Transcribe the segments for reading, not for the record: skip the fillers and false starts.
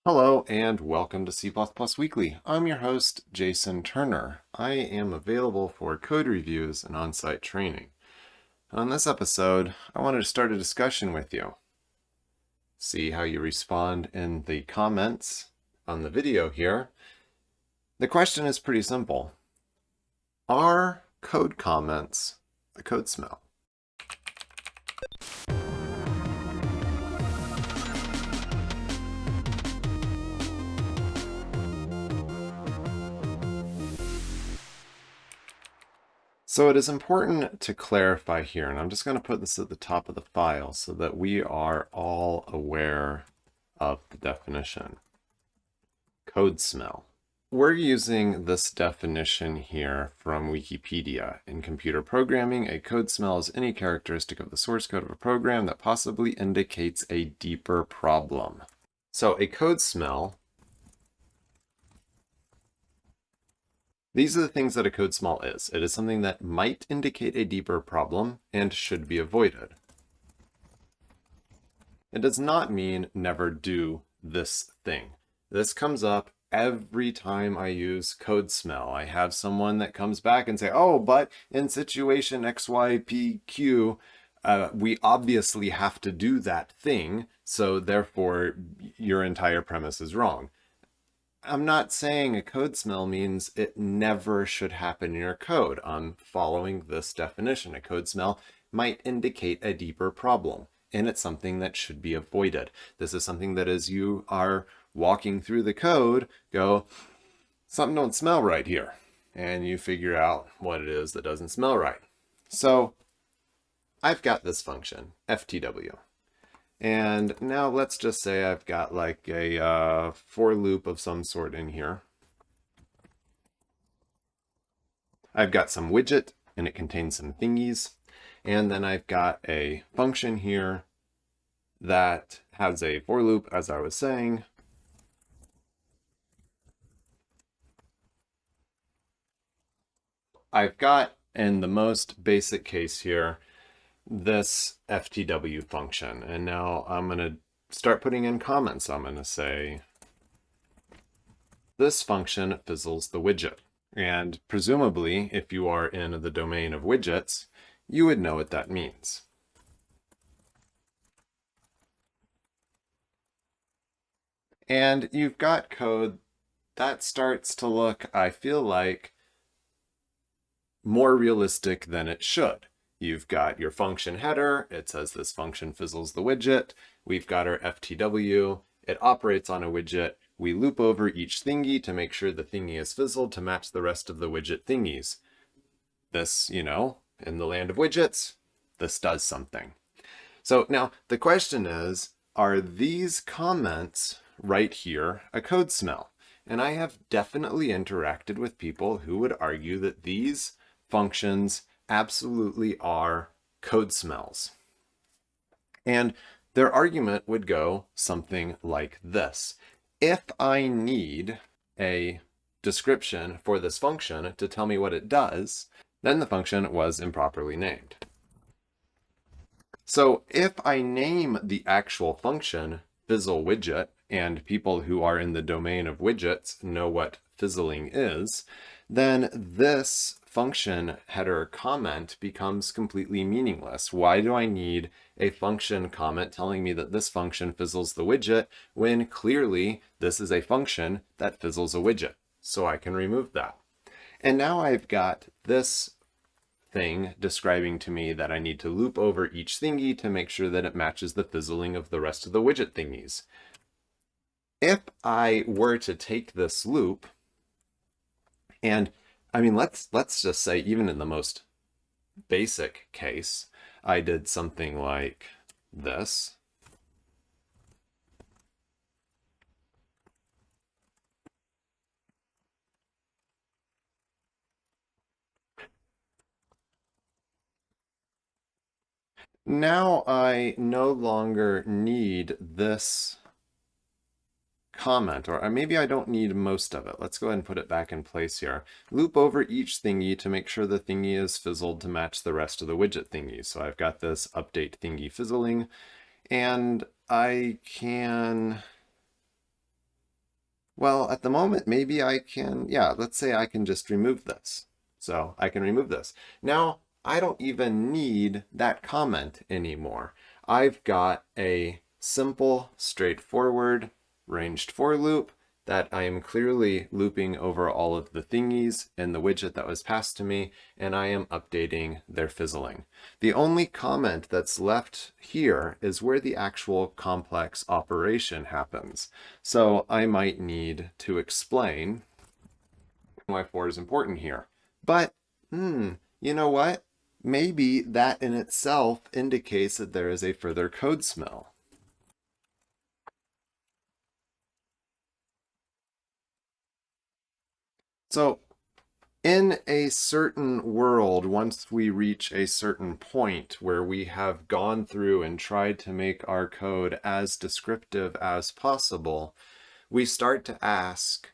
Hello and welcome to C++ Weekly. I'm your host, Jason Turner. I am available for code reviews and on-site training. On this episode, I wanted to start a discussion with you. See how you respond in the comments on the video here. The question is pretty simple. Are code comments a code smell? So it is important to clarify here, and I'm just going to put this at the top of the file so that we are all aware of the definition. Code smell. We're using this definition here from Wikipedia. In computer programming, a code smell is any characteristic of the source code of a program that possibly indicates a deeper problem. So a code smell, these are the things that a code smell is. It is something that might indicate a deeper problem and should be avoided. It does not mean never do this thing. This comes up every time I use code smell. I have someone that comes back and say, oh, but in situation XYPQ, we obviously have to do that thing, so therefore your entire premise is wrong. I'm not saying a code smell means it never should happen in your code. I'm following this definition. A code smell might indicate a deeper problem, and it's something that should be avoided. This is something that as you are walking through the code, go, something don't smell right here. And you figure out what it is that doesn't smell right. So I've got this function, FTW. And now let's just say I've got like a for loop of some sort in here. I've got some widget and it contains some thingies. And then I've got a function here that has a for loop, as I was saying. I've got, in the most basic case here, this FTW function. And now I'm going to start putting in comments. I'm going to say, this function fizzles the widget. And presumably, if you are in the domain of widgets, you would know what that means. And you've got code that starts to look, I feel like, more realistic than it should. You've got your function header. It says this function fizzles the widget. We've got our FTW. It operates on a widget. We loop over each thingy to make sure the thingy is fizzled to match the rest of the widget thingies. This, in the land of widgets, this does something. So now the question is, are these comments right here a code smell? And I have definitely interacted with people who would argue that these functions absolutely are code smells. And their argument would go something like this. If I need a description for this function to tell me what it does, then the function was improperly named. So if I name the actual function fizzle widget, and people who are in the domain of widgets know what fizzling is, then this function header comment becomes completely meaningless. Why do I need a function comment telling me that this function fizzles the widget when clearly this is a function that fizzles a widget? So I can remove that. And now I've got this thing describing to me that I need to loop over each thingy to make sure that it matches the fizzling of the rest of the widget thingies. If I were to take this loop, and let's just say even in the most basic case, I did something like this. Now I no longer need this comment, or maybe I don't need most of it. Let's go ahead and put it back in place here. Loop over each thingy to make sure the thingy is fizzled to match the rest of the widget thingy. So I've got this update thingy fizzling, and I can Well, at the moment, maybe I can, yeah, let's say I can just remove this. So I can remove this. Now, I don't even need that comment anymore. I've got a simple, straightforward, ranged for loop that I am clearly looping over all of the thingies in the widget that was passed to me, and I am updating their fizzling. The only comment that's left here is where the actual complex operation happens. So I might need to explain why 4 is important here. But, you know what? Maybe that in itself indicates that there is a further code smell. So in a certain world, once we reach a certain point where we have gone through and tried to make our code as descriptive as possible, we start to ask,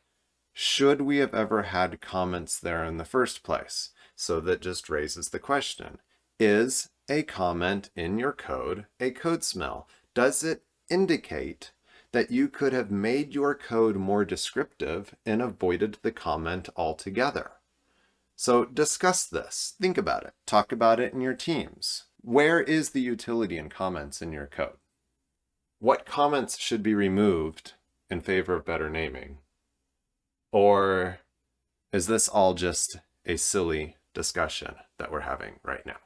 should we have ever had comments there in the first place? So that just raises the question, is a comment in your code a code smell? Does it indicate that you could have made your code more descriptive and avoided the comment altogether? So discuss this, think about it, talk about it in your teams. Where is the utility in comments in your code? What comments should be removed in favor of better naming? Or is this all just a silly discussion that we're having right now?